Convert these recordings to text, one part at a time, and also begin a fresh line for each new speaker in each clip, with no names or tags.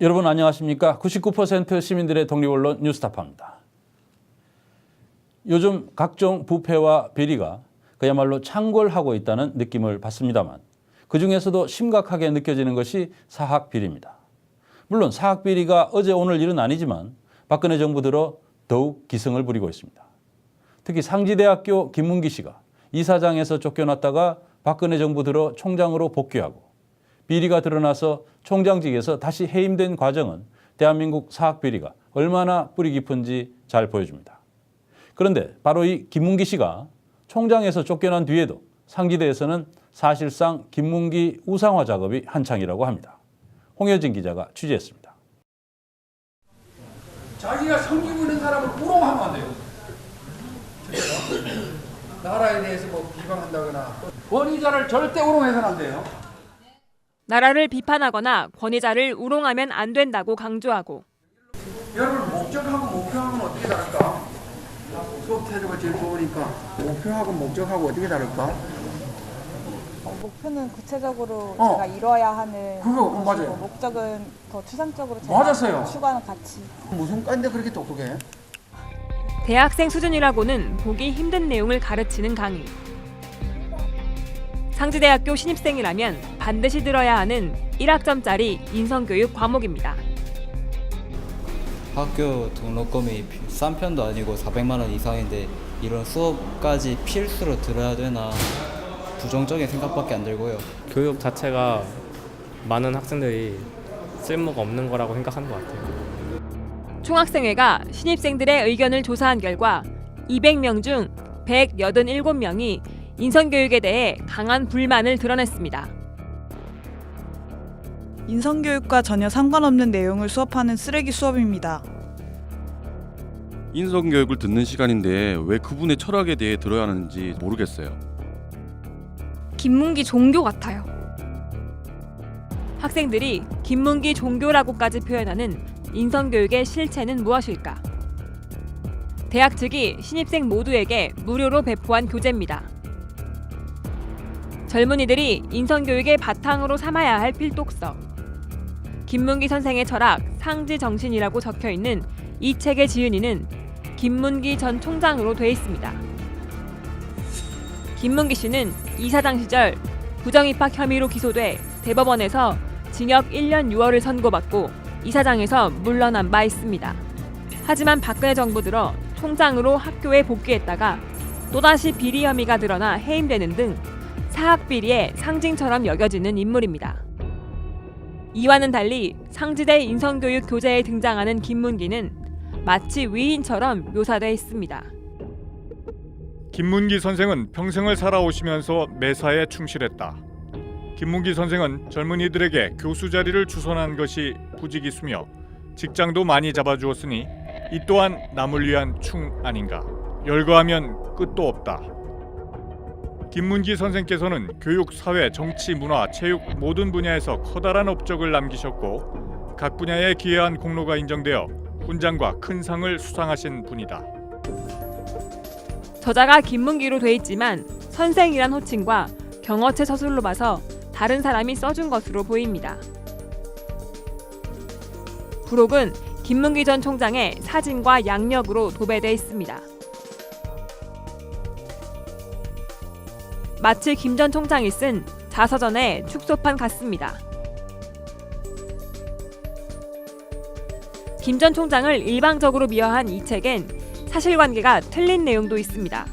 여러분 안녕하십니까? 99% 시민들의 독립언론 뉴스타파입니다. 요즘 각종 부패와 비리가 그야말로 창궐하고 있다는 느낌을 받습니다만 그중에서도 심각하게 느껴지는 것이 사학비리입니다. 물론 사학비리가 어제 오늘 일은 아니지만 박근혜 정부 들어 더욱 기승을 부리고 있습니다. 특히 상지대학교 김문기 씨가 이사장에서 쫓겨났다가 박근혜 정부 들어 총장으로 복귀하고 비리가 드러나서 총장직에서 다시 해임된 과정은 대한민국 사학비리가 얼마나 뿌리 깊은지 잘 보여줍니다. 그런데 바로 이 김문기 씨가 총장에서 쫓겨난 뒤에도 상지대에서는 사실상 김문기 우상화 작업이 한창이라고 합니다. 홍여진 기자가 취재했습니다.
자기가 섬기고 있는 사람을 우롱하면 안 돼요. 나라에 대해서 뭐 비방한다거나 권위자를 절대 우롱해서는 안 돼요.
나라를 비판하거나 권위자를 우롱하면 안 된다고 강조하고
여러분 목적하고 목표하고는 어떻게 다를까? 수업 태도가 제일 좋으니까 목표하고 목적하고 어떻게 다를까?
목표는 구체적으로 제가 이뤄야 하는
그거,
것이고
맞아요.
목적은 더 추상적으로 제가
맞았어요.
추구하는 가치.
무슨 과인데 그렇게 똑똑해?
대학생 수준이라고는 보기 힘든 내용을 가르치는 강의. 상지대학교 신입생이라면 반드시 들어야 하는 1학점짜리 인성교육 과목입니다.
학교 등록금이 싼 편도 아니고 400만 원 이상인데 이런 수업까지 필수로 들어야 되나 부정적인 생각밖에 안 들고요.
교육 자체가 많은 학생들이 쓸모가 없는 거라고 생각하는 것 같아요.
총학생회가 신입생들의 의견을 조사한 결과 200명 중 187명이 인성교육에 대해 강한 불만을 드러냈습니다.
인성교육과 전혀 상관없는 내용을 수업하는 쓰레기 수업입니다.
인성교육을 듣는 시간인데 왜 그분의 철학에 대해 들어야 하는지 모르겠어요.
김문기 종교 같아요.
학생들이 김문기 종교라고까지 표현하는 인성교육의 실체는 무엇일까? 대학 측이 신입생 모두에게 무료로 배포한 교재입니다. 젊은이들이 인성교육의 바탕으로 삼아야 할 필독서. 김문기 선생의 철학 상지정신이라고 적혀있는 이 책의 지은이는 김문기 전 총장으로 돼 있습니다. 김문기 씨는 이사장 시절 부정입학 혐의로 기소돼 대법원에서 징역 1년 6월을 선고받고 이사장에서 물러난 바 있습니다. 하지만 박근혜 정부 들어 총장으로 학교에 복귀했다가 또다시 비리 혐의가 드러나 해임되는 등 사학비리의 상징처럼 여겨지는 인물입니다. 이와는 달리 상지대 인성교육 교재에 등장하는 김문기는 마치 위인처럼 묘사돼 있습니다.
김문기 선생은 평생을 살아오시면서 매사에 충실했다. 김문기 선생은 젊은이들에게 교수 자리를 주선한 것이 부지기수며 직장도 많이 잡아주었으니 이 또한 남을 위한 충 아닌가. 열거하면 끝도 없다. 김문기 선생께서는 교육, 사회, 정치, 문화, 체육 모든 분야에서 커다란 업적을 남기셨고 각 분야에 기여한 공로가 인정되어 훈장과 큰 상을 수상하신 분이다.
저자가 김문기로 돼 있지만 선생이란 호칭과 경어체 서술로 봐서 다른 사람이 써준 것으로 보입니다. 부록은 김문기 전 총장의 사진과 양력으로 도배돼 있습니다. 마치 김 전 총장이 쓴 자서전의 축소판 같습니다. 김 전 총장을 일방적으로 미화한 이 책엔 사실관계가 틀린 내용도 있습니다.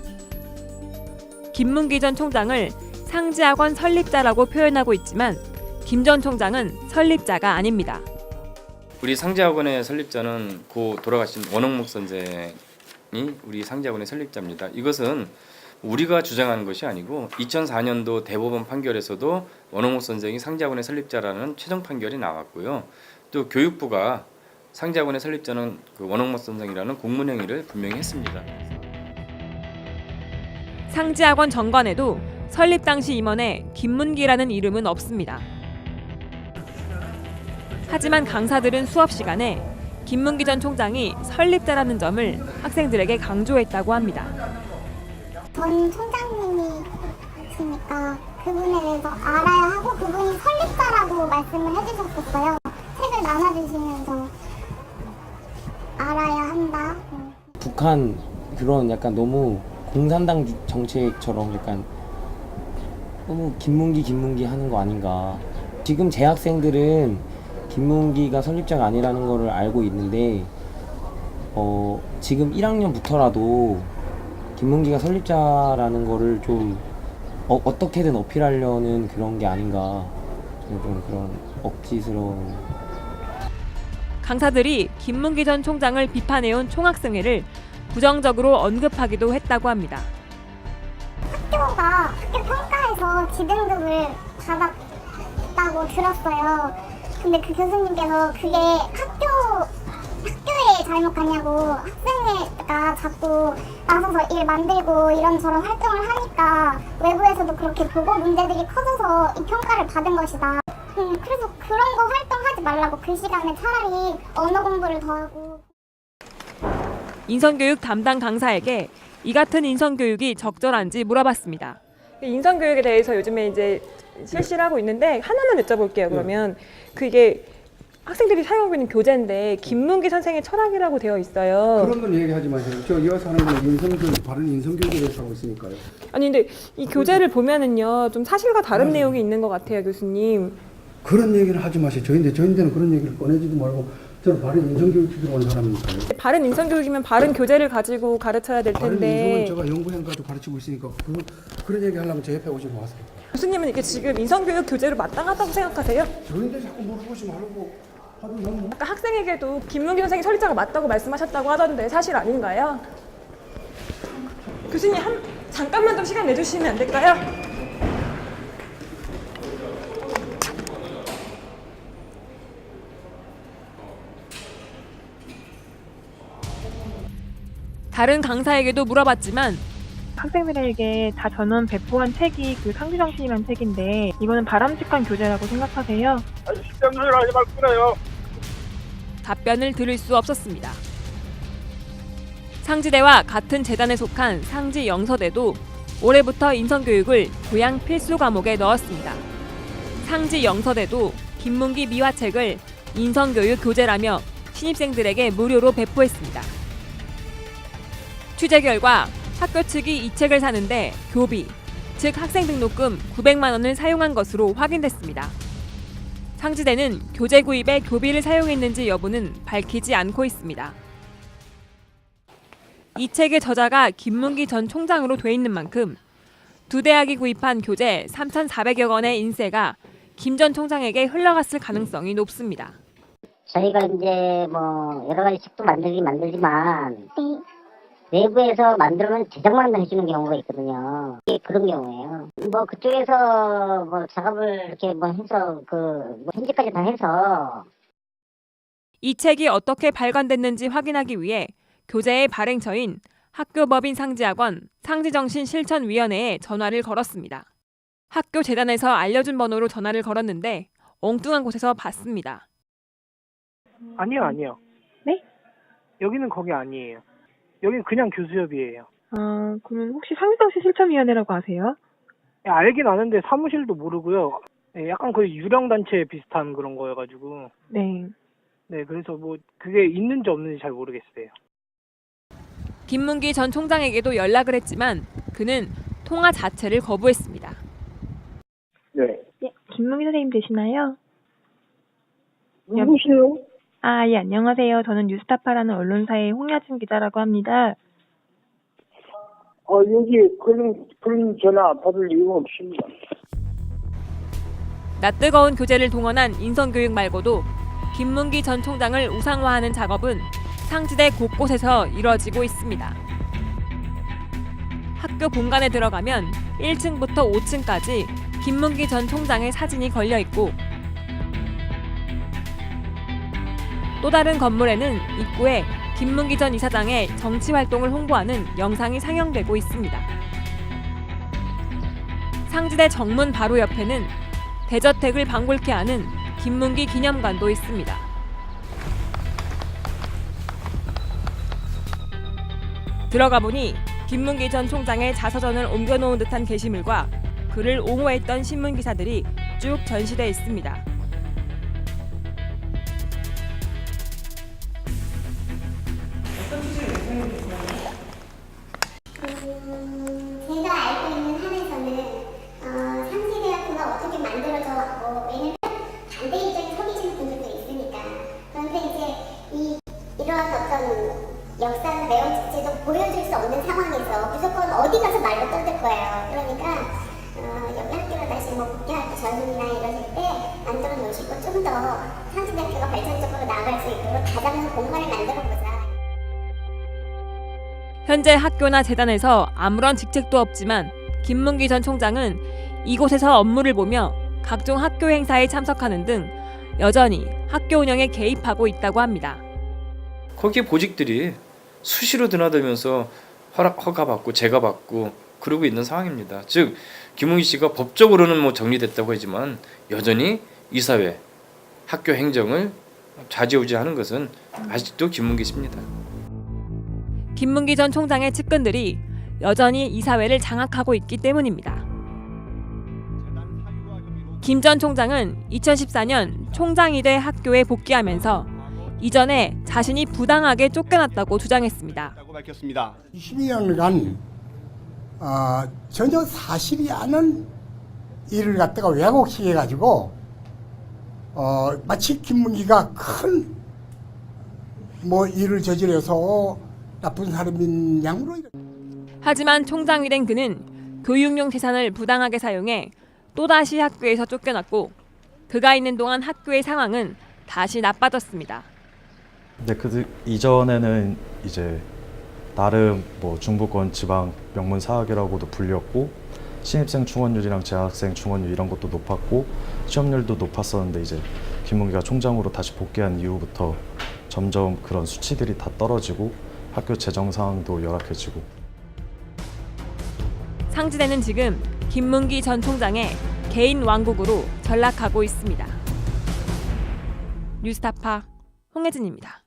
김문기 전 총장을 상지학원 설립자라고 표현하고 있지만 김 전 총장은 설립자가 아닙니다.
우리 상지학원의 설립자는 고 돌아가신 원홍목 선생이 우리 상지학원의 설립자입니다. 이것은 우리가 주장하는 것이 아니고 2004년도 대법원 판결에서도 원홍목 선생이 상지학원의 설립자라는 최종 판결이 나왔고요. 또 교육부가 상지학원의 설립자는 그 원홍목 선생이라는 공문행위를 분명히 했습니다.
상지학원 정관에도 설립 당시 임원에 김문기라는 이름은 없습니다. 하지만 강사들은 수업 시간에 김문기 전 총장이 설립자라는 점을 학생들에게 강조했다고 합니다.
전 총장님이시니까 그분에 대해서 알아야 하고 그분이 설립자라고 말씀을 해주셨었어요. 책을 나눠주시면서 알아야 한다.
북한 그런 약간 너무 공산당 정책처럼 약간 너무 김문기 하는 거 아닌가. 지금 재학생들은 김문기가 설립자가 아니라는 거를 알고 있는데 지금 1학년부터라도 김문기가 설립자라는 거를 좀 어떻게든 어필하려는 그런 게 아닌가. 좀 그런 억지스러운.
강사들이 김문기 전 총장을 비판해온 총학생회를 부정적으로 언급하기도 했다고 합니다.
학교가 학교 평가에서 지등급을 받았다고 들었어요. 근데 그 교수님께서 그게 학교의 잘못 같냐고, 학생회가 자꾸 나서서 일 만들고 이런저런 활동을 하니까 외부에서도 그렇게 보고 문제들이 커져서 이 평가를 받은 것이다. 그래서 그런 거 활동하지 말라고, 그 시간에 차라리 언어 공부를 더 하고.
인성교육 담당 강사에게 이 같은 인성교육이 적절한지 물어봤습니다. 인성교육에 대해서 요즘에 이제 실시를 하고 있는데 하나만 여쭤볼게요. 그러면 그게 학생들이 사용하고 있는 교재인데 김문기 선생의 철학이라고 되어 있어요.
그런 건 얘기하지 마세요. 저 이어서 하는 거는 인성교육, 바른 인성교육에 대해서 하고 있으니까요.
아니 근데 이 교재를 보면은요 좀 사실과 다른 내용이 있는 것 같아요, 교수님.
그런 얘기를 하지 마세요. 저희한테는 그런 얘기를 꺼내지도 말고, 저는 바른 인성교육 기득 온 사람이니까요.
바른 인성교육이면 바른 교재를 가지고 가르쳐야 될
바른
텐데.
인성은 제가 연구해가지고 가르치고 있으니까 그런 얘기 하려면 제 옆에 오지 마세요.
교수님은 이게 지금 인성교육 교재로 마땅하다고 생각하세요?
저희한테 자꾸 물어보지 말고 하도 너무.
아까 학생에게도 김문기 선생이 설립자가 맞다고 말씀하셨다고 하던데 사실 아닌가요? 교수님 잠깐만 좀 시간 내주시면 안 될까요? 다른 강사에게도 물어봤지만
학생들에게 다 전원 배포한 책이 그 상지정신이라는 책인데 이거는 바람직한 교재라고 생각하세요?
하지 말고 그래요.
답변을 들을 수 없었습니다. 상지대와 같은 재단에 속한 상지 영서대도 올해부터 인성교육을 교양 필수 과목에 넣었습니다. 상지 영서대도 김문기 미화책을 인성교육 교재라며 신입생들에게 무료로 배포했습니다. 취재 결과 학교 측이 이 책을 사는데 교비, 즉 학생 등록금 900만 원을 사용한 것으로 확인됐습니다. 상지대는 교재 구입에 교비를 사용했는지 여부는 밝히지 않고 있습니다. 이 책의 저자가 김문기 전 총장으로 돼 있는 만큼 두 대학이 구입한 교재 3,400여 건의 인세가 김 전 총장에게 흘러갔을 가능성이 높습니다.
저희가 이제 뭐 여러 가지 책도 만들지만 내부에서 만들면 제작만 해주는 경우가 있거든요. 그런 경우예요. 뭐 그쪽에서 뭐 작업을 이렇게 뭐 해서 뭐 현재까지 다 해서.
이 책이 어떻게 발간됐는지 확인하기 위해 교재의 발행처인 학교법인 상지학원 상지정신실천위원회에 전화를 걸었습니다. 학교 재단에서 알려준 번호로 전화를 걸었는데 엉뚱한 곳에서 받습니다.
아니요.
네?
여기는 거기 아니에요. 여기는 그냥 교수협이에요.
그러면 혹시 상지정신 실천위원회라고 아세요?
알긴 아는데 사무실도 모르고요. 약간 거의 유령단체 비슷한 그런 거여가지고.
네.
네, 그래서 뭐 그게 있는지 없는지 잘 모르겠어요.
김문기 전 총장에게도 연락을 했지만 그는 통화 자체를 거부했습니다.
네.
예, 김문기 선생님 되시나요?
누구세요?
예, 안녕하세요. 저는 뉴스타파라는 언론사의 홍야진 기자라고 합니다.
여기 그런 전화 받을 이유가 없습니다.
낯뜨거운 교재를 동원한 인성교육 말고도 김문기 전 총장을 우상화하는 작업은 상지대 곳곳에서 이뤄지고 있습니다. 학교 본관에 들어가면 1층부터 5층까지 김문기 전 총장의 사진이 걸려 있고 또 다른 건물에는 입구에 김문기 전 이사장의 정치 활동을 홍보하는 영상이 상영되고 있습니다. 상지대 정문 바로 옆에는 대저택을 방불케 하는 김문기 기념관도 있습니다. 들어가 보니 김문기 전 총장의 자서전을 옮겨놓은 듯한 게시물과 그를 옹호했던 신문 기사들이 쭉 전시돼 있습니다.
제가 알고 있는 한에서는 상지대학교가 어떻게 만들어져 왔고, 왜냐면 반대 입장에 서 계시는 분들도 있으니까. 그런데 이제 이러한 어떤 역사나 내용 자체도 보여줄 수 없는 상황에서 무조건 어디 가서 말로 떠들 거예요. 그러니까 여기 학교를 다시 복귀할 젊은이나 이러실 때 만들어 놓으시고 좀 더 상지대학교가 발전적으로 나아갈 수 있도록 다잡는 공간을 만들어 보자.
현재 학교나 재단에서 아무런 직책도 없지만 김문기 전 총장은 이곳에서 업무를 보며 각종 학교 행사에 참석하는 등 여전히 학교 운영에 개입하고 있다고 합니다.
거기에 보직들이 수시로 드나들면서 허가받고 제가받고 그러고 있는 상황입니다. 즉 김문기 씨가 법적으로는 뭐 정리됐다고 하지만 여전히 이사회, 학교 행정을 좌지우지하는 것은 아직도 김문기 씨입니다.
김문기 전 총장의 측근들이 여전히 이사회를 장악하고 있기 때문입니다. 김 전 총장은 2014년 총장이 돼 학교에 복귀하면서 이전에 자신이 부당하게 쫓겨났다고 주장했습니다.
12년간 전혀 사실이 않은 일을 갖다가 왜곡시켜가지고 마치 김문기가 큰 일을 저질러서 나쁜 사람인 양으로.
하지만 총장이 된 그는 교육용 재산을 부당하게 사용해 또다시 학교에서 쫓겨났고 그가 있는 동안 학교의 상황은 다시 나빠졌습니다.
네, 그 이전에는 이제 나름 중부권 지방 명문 사학이라고도 불렸고 신입생 충원율이랑 재학생 충원율 이런 것도 높았고 취업률도 높았었는데 이제 김문기가 총장으로 다시 복귀한 이후부터 점점 그런 수치들이 다 떨어지고 학교 재정 상황도 열악해지고.
상지대는 지금 김문기 전 총장의 개인 왕국으로 전락하고 있습니다. 뉴스타파 홍혜진입니다.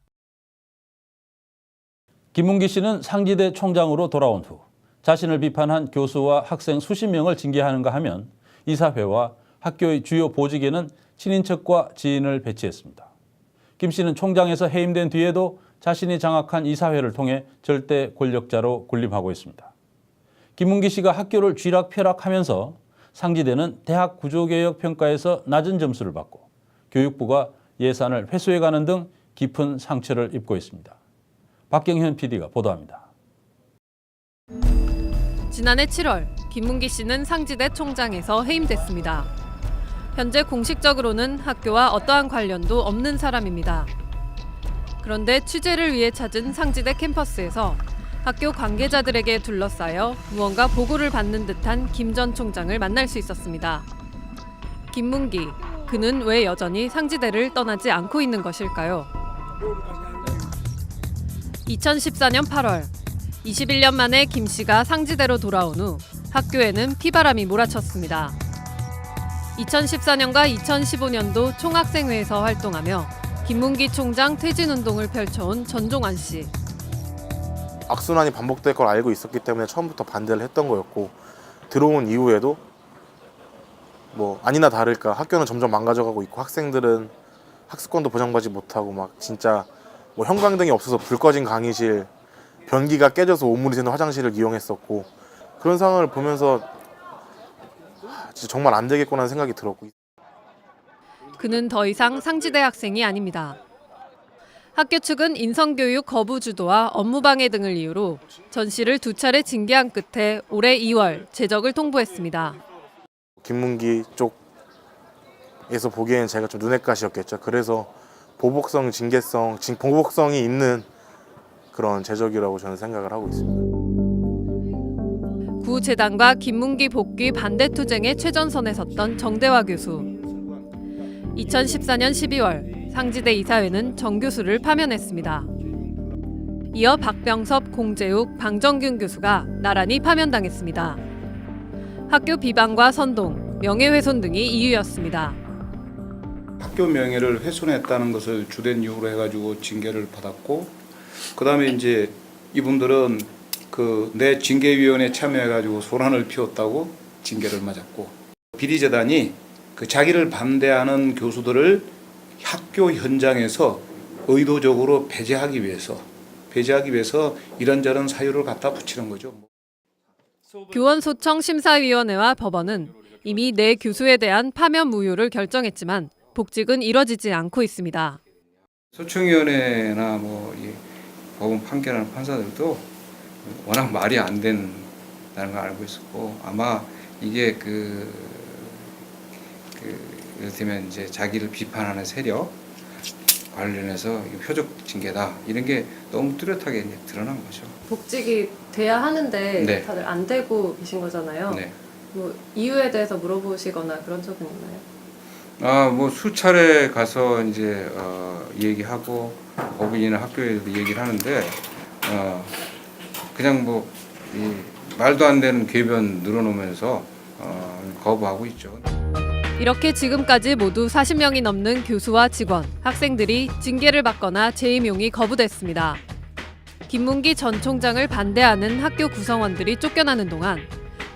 김문기 씨는 상지대 총장으로 돌아온 후 자신을 비판한 교수와 학생 수십 명을 징계하는가 하면 이사회와 학교의 주요 보직에는 친인척과 지인을 배치했습니다. 김 씨는 총장에서 해임된 뒤에도 자신이 장악한 이사회를 통해 절대 권력자로 군림하고 있습니다. 김문기 씨가 학교를 쥐락펴락하면서 상지대는 대학 구조개혁 평가에서 낮은 점수를 받고 교육부가 예산을 회수해가는 등 깊은 상처를 입고 있습니다. 박경현 PD가 보도합니다.
지난해 7월 김문기 씨는 상지대 총장에서 해임됐습니다. 현재 공식적으로는 학교와 어떠한 관련도 없는 사람입니다. 그런데 취재를 위해 찾은 상지대 캠퍼스에서 학교 관계자들에게 둘러싸여 무언가 보고를 받는 듯한 김 전 총장을 만날 수 있었습니다. 김문기, 그는 왜 여전히 상지대를 떠나지 않고 있는 것일까요? 2014년 8월, 21년 만에 김 씨가 상지대로 돌아온 후 학교에는 피바람이 몰아쳤습니다. 2014년과 2015년도 총학생회에서 활동하며 김문기 총장 퇴진운동을 펼쳐온 전종환 씨.
악순환이 반복될 걸 알고 있었기 때문에 처음부터 반대를 했던 거였고 들어온 이후에도 아니나 다를까 학교는 점점 망가져가고 있고 학생들은 학습권도 보장받지 못하고 막 진짜 형광등이 없어서 불 꺼진 강의실, 변기가 깨져서 오물이 새는 화장실을 이용했었고 그런 상황을 보면서 진짜 정말 안 되겠구나 하는 생각이 들었고.
그는 더 이상 상지대 학생이 아닙니다. 학교 측은 인성교육 거부 주도와 업무방해 등을 이유로 전 씨를 2차례 징계한 끝에 올해 2월 재적을 통보했습니다.
김문기 쪽에서 보기에는 제가 좀 눈엣가시였겠죠. 그래서 보복성, 보복성이 있는 그런 재적이라고 저는 생각을 하고 있습니다.
구 재단과 김문기 복귀 반대 투쟁의 최전선에 섰던 정대화 교수. 2014년 12월 상지대 이사회는 정 교수를 파면했습니다. 이어 박병섭, 공재욱, 방정균 교수가 나란히 파면당했습니다. 학교 비방과 선동, 명예훼손 등이 이유였습니다.
학교 명예를 훼손했다는 것을 주된 이유로 해가지고 징계를 받았고, 그다음에 이제 이분들은 내 징계위원회에 참여해가지고 소란을 피웠다고 징계를 맞았고, 비리재단이 자기를 반대하는 교수들을 학교 현장에서 의도적으로 배제하기 위해서 이런저런 사유를 갖다 붙이는 거죠.
교원소청 심사위원회와 법원은 이미 내 교수에 대한 파면 무효를 결정했지만 복직은 이뤄지지 않고 있습니다.
소청위원회나 이 법원 판결하는 판사들도 워낙 말이 안 된다는 걸 알고 있었고 아마 이게 이를테면 이제 자기를 비판하는 세력 관련해서 표적 징계다 이런 게 너무 뚜렷하게 이제 드러난 거죠.
복직이 돼야 하는데
네.
다들 안 되고 계신 거잖아요.
네.
이유에 대해서 물어보시거나 그런 적은 있나요?
수차례 가서 이제 얘기하고 법인이나 학교에도 얘기를 하는데 그냥 이 말도 안 되는 궤변 늘어놓으면서 거부하고 있죠.
이렇게 지금까지 모두 40명이 넘는 교수와 직원, 학생들이 징계를 받거나 재임용이 거부됐습니다. 김문기 전 총장을 반대하는 학교 구성원들이 쫓겨나는 동안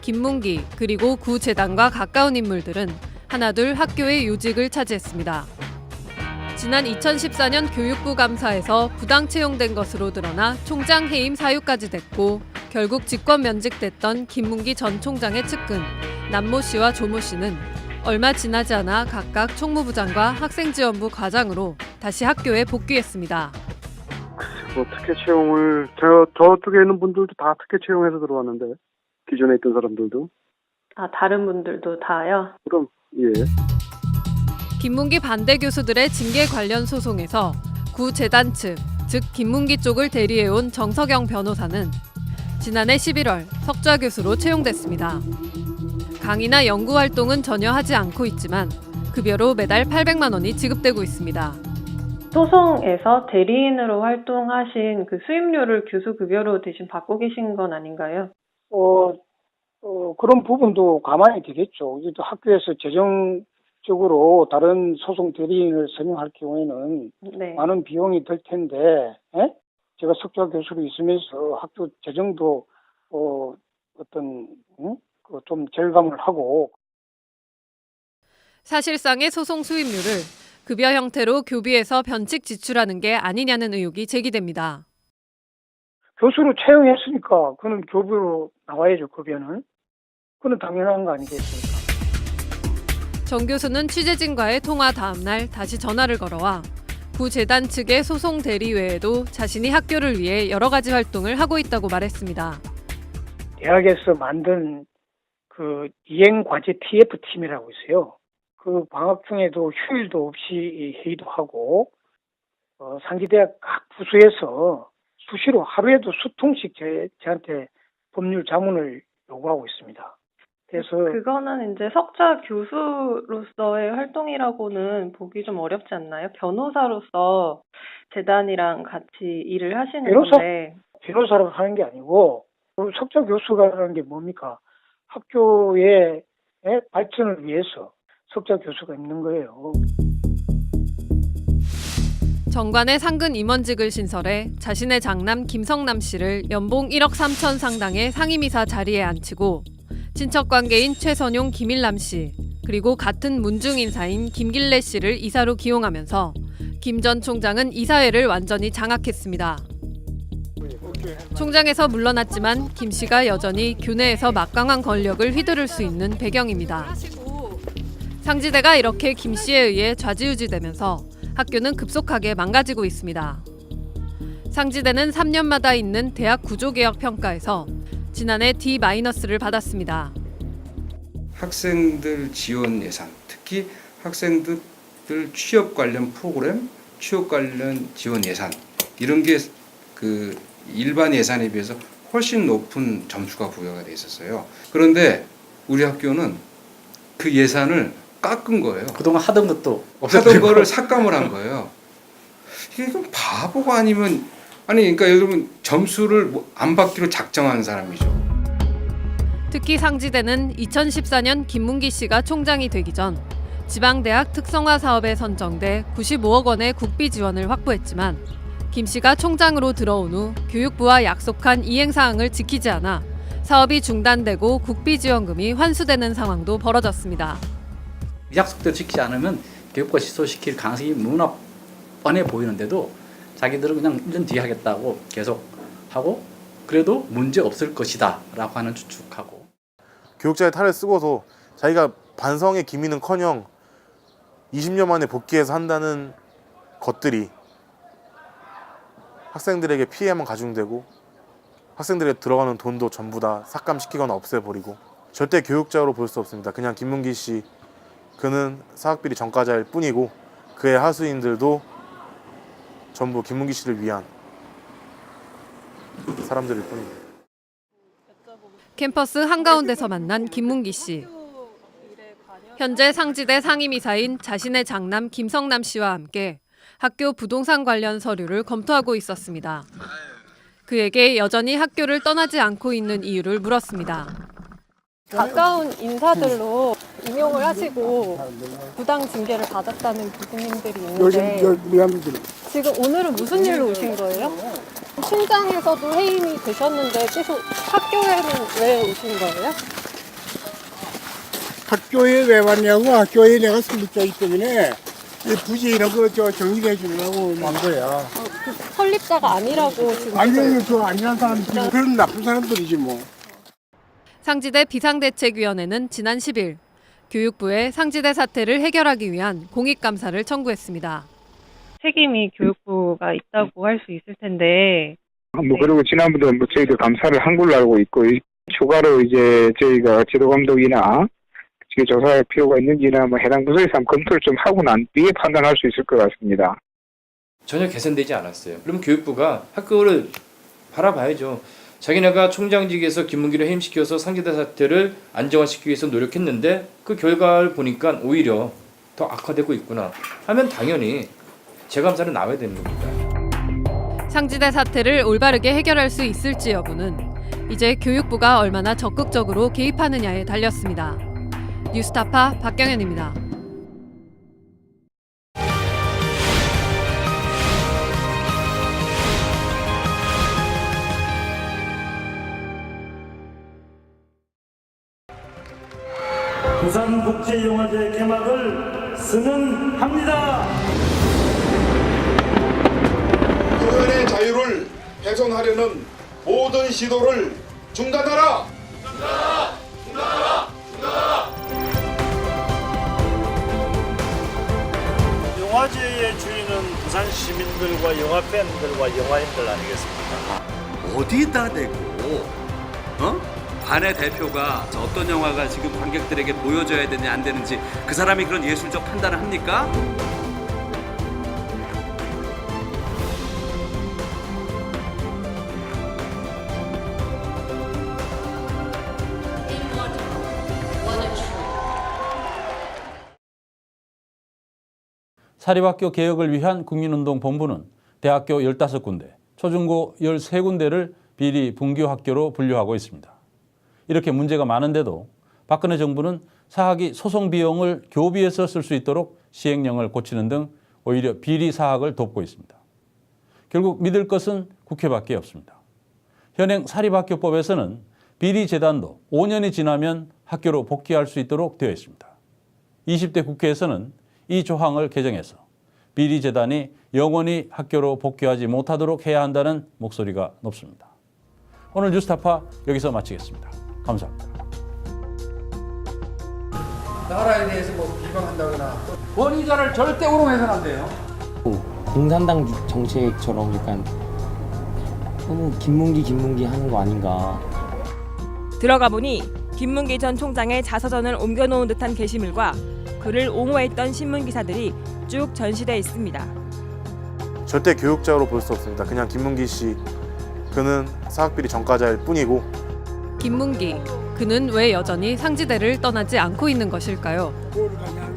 김문기 그리고 구 재단과 가까운 인물들은 하나둘 학교의 요직을 차지했습니다. 지난 2014년 교육부 감사에서 부당 채용된 것으로 드러나 총장 해임 사유까지 됐고 결국 직권 면직됐던 김문기 전 총장의 측근 남모 씨와 조모 씨는 얼마 지나지 않아 각각 총무부장과 학생지원부 과장으로 다시 학교에 복귀했습니다.
특혜 채용을 저 쪽에 있는 분들도 다 특혜 채용해서 들어왔는데 기존에 있던 사람들도.
다른 분들도 다요?
그럼 예.
김문기 반대 교수들의 징계 관련 소송에서 구 재단 측, 즉 김문기 쪽을 대리해온 정석영 변호사는 지난해 11월 석좌 교수로 채용됐습니다. 강의나 연구 활동은 전혀 하지 않고 있지만 급여로 매달 800만 원이 지급되고 있습니다.
소송에서 대리인으로 활동하신 그 수임료를 교수 급여로 대신 받고 계신 건 아닌가요?
그런 부분도 감안이 되겠죠. 이제 학교에서 재정적으로 다른 소송 대리인을 선임할 경우에는
네.
많은 비용이 들 텐데, 제가 석좌 교수로 있으면서 학교 재정도 좀 절감을 하고.
사실상의 소송 수임료를 급여 형태로 교비에서 변칙 지출하는 게 아니냐는 의혹이 제기됩니다.
교수로 채용했으니까 그는 교부로 나와야죠, 급여는. 그건 당연한 거 아니겠습니까?
정 교수는 취재진과의 통화 다음 날 다시 전화를 걸어와 구 재단 측의 소송 대리 외에도 자신이 학교를 위해 여러 가지 활동을 하고 있다고 말했습니다.
대학에서 만든 그 이행과제 TF팀이라고 있어요. 그 방학 중에도 휴일도 없이 회의도 하고 상지대학 각 부수에서 수시로 하루에도 수통씩 저한테 법률 자문을 요구하고 있습니다. 그래서
그거는 이제 석좌 교수로서의 활동이라고는 보기 좀 어렵지 않나요? 변호사로서 재단이랑 같이 일을 하시는 건데.
변호사로 하는 게 아니고 석좌 교수가라는 게 뭡니까? 학교의 발전을 위해서 석좌 교수가 있는 거예요.
정관의 상근 임원직을 신설해 자신의 장남 김성남 씨를 연봉 1억 3천 상당의 상임이사 자리에 앉히고 친척 관계인 최선용 김일남 씨 그리고 같은 문중 인사인 김길래 씨를 이사로 기용하면서 김 전 총장은 이사회를 완전히 장악했습니다. 총장에서 물러났지만 김 씨가 여전히 교내에서 막강한 권력을 휘두를 수 있는 배경입니다. 상지대가 이렇게 김 씨에 의해 좌지우지되면서 학교는 급속하게 망가지고 있습니다. 상지대는 3년마다 있는 대학 구조개혁 평가에서 지난해 D-를 받았습니다.
학생들 지원 예산, 특히 학생들 취업 관련 프로그램, 취업 관련 지원 예산 이런 게 그 일반 예산에 비해서 훨씬 높은 점수가 부여가 돼 있었어요. 그런데 우리 학교는 그 예산을 깎은 거예요.
그동안 하던 것도
하던 거를 삭감을 한 거예요. 이게 좀 바보가 아니면 그러니까 여러분 점수를 안 받기로 작정한 사람이죠.
특히 상지대는 2014년 김문기 씨가 총장이 되기 전 지방대학 특성화 사업에 선정돼 95억 원의 국비 지원을 확보했지만 김 씨가 총장으로 들어온 후 교육부와 약속한 이행사항을 지키지 않아 사업이 중단되고 국비 지원금이 환수되는 상황도 벌어졌습니다.
약속대로 지키지 않으면 교육부가 취소시킬 가능성이 너무나 뻔해 보이는데도 자기들은 그냥 1년 뒤에 하겠다고 계속 하고 그래도 문제 없을 것이다라고 하는 추측하고
교육자의 탈을 쓰고서 자기가 반성의 기미는커녕 20년 만에 복귀해서 한다는 것들이 학생들에게 피해만 가중되고 학생들에게 들어가는 돈도 전부 다 삭감시키거나 없애버리고 절대 교육자로 볼 수 없습니다. 그냥 김문기 씨, 그는 사학비리 전과자일 뿐이고 그의 하수인들도 전부 김문기 씨를 위한 사람들일 뿐입니다.
캠퍼스 한가운데서 만난 김문기 씨. 현재 상지대 상임이사인 자신의 장남 김성남 씨와 함께 학교 부동산 관련 서류를 검토하고 있었습니다. 그에게 여전히 학교를 떠나지 않고 있는 이유를 물었습니다.
가까운 인사들로 임용을 하시고 부당 징계를 받았다는 교수님들이 있는데 지금 오늘은 무슨 일로 오신 거예요? 신장에서도 해임이 되셨는데 계속 학교에는 왜 오신 거예요?
학교에 왜 왔냐고, 학교에 내가 설립자이기 때문에 부지 이런 거 정리해 주려고 온 거야.
그 설립자가 아니라고 지금.
아니요, 저 아니란 사람들이 그런 나쁜 사람들이지 뭐.
상지대 비상대책위원회는 지난 10일 교육부에 상지대 사태를 해결하기 위한 공익감사를 청구했습니다.
책임이 교육부가 있다고 할 수 있을 텐데.
그리고 지난번에 저희도 감사를 한 걸로 알고 있고 추가로 이제 저희가 지도감독이나 조사할 필요가 있는지나 해당 부서에서 한번 검토를 좀 하고 난 뒤에 판단할 수 있을 것 같습니다.
전혀 개선되지 않았어요. 그럼 교육부가 학교를 바라봐야죠. 자기네가 총장직에서 김문기를 해임시켜서 상지대 사태를 안정화시키기 위해서 노력했는데 그 결과를 보니까 오히려 더 악화되고 있구나 하면 당연히 재감사는 나와야 되는 겁니다.
상지대 사태를 올바르게 해결할 수 있을지 여부는 이제 교육부가 얼마나 적극적으로 개입하느냐에 달렸습니다. 뉴스타파 박경현입니다.
부산국제영화제 개막을 승인합니다.
표현의 자유를 훼손하려는 모든 시도를 중단하라! 중단하라! 중단하라! 중단하라!
영화제의 주인은 부산 시민들과 영화 팬들과 영화인들 아니겠습니까?
어디다 대고 관의 대표가 어떤 영화가 지금 관객들에게 보여줘야 되냐 안 되는지 그 사람이 그런 예술적 판단을 합니까?
사립학교 개혁을 위한 국민운동본부는 대학교 15군데, 초중고 13군데를 비리 분교학교로 분류하고 있습니다. 이렇게 문제가 많은데도 박근혜 정부는 사학이 소송 비용을 교비에서 쓸 수 있도록 시행령을 고치는 등 오히려 비리 사학을 돕고 있습니다. 결국 믿을 것은 국회밖에 없습니다. 현행 사립학교법에서는 비리 재단도 5년이 지나면 학교로 복귀할 수 있도록 되어 있습니다. 20대 국회에서는 이 조항을 개정해서 비리 재단이 영원히 학교로 복귀하지 못하도록 해야 한다는 목소리가 높습니다. 오늘 뉴스타파 여기서 마치겠습니다. 감사합니다.
나라에 대해서 뭐 비방한다거나 권위자를 절대 우롱해서는 안 돼요.
공산당 정책처럼 약간 너무 김문기 하는 거 아닌가.
들어가 보니 김문기 전 총장의 자서전을 옮겨놓은 듯한 게시물과 그를 옹호했던 신문기사들이 쭉 전시돼 있습니다.
절대 교육자로 볼 수 없습니다. 그냥 김문기 씨, 그는 사학비리 전과자일 뿐이고
김문기, 그는 왜 여전히 상지대를 떠나지 않고 있는 것일까요?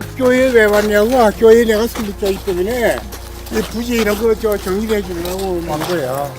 학교에 왜 왔냐고, 학교에 내가 설립자이기 때문에 부지 이런 거 정리해 주려고 온 거야.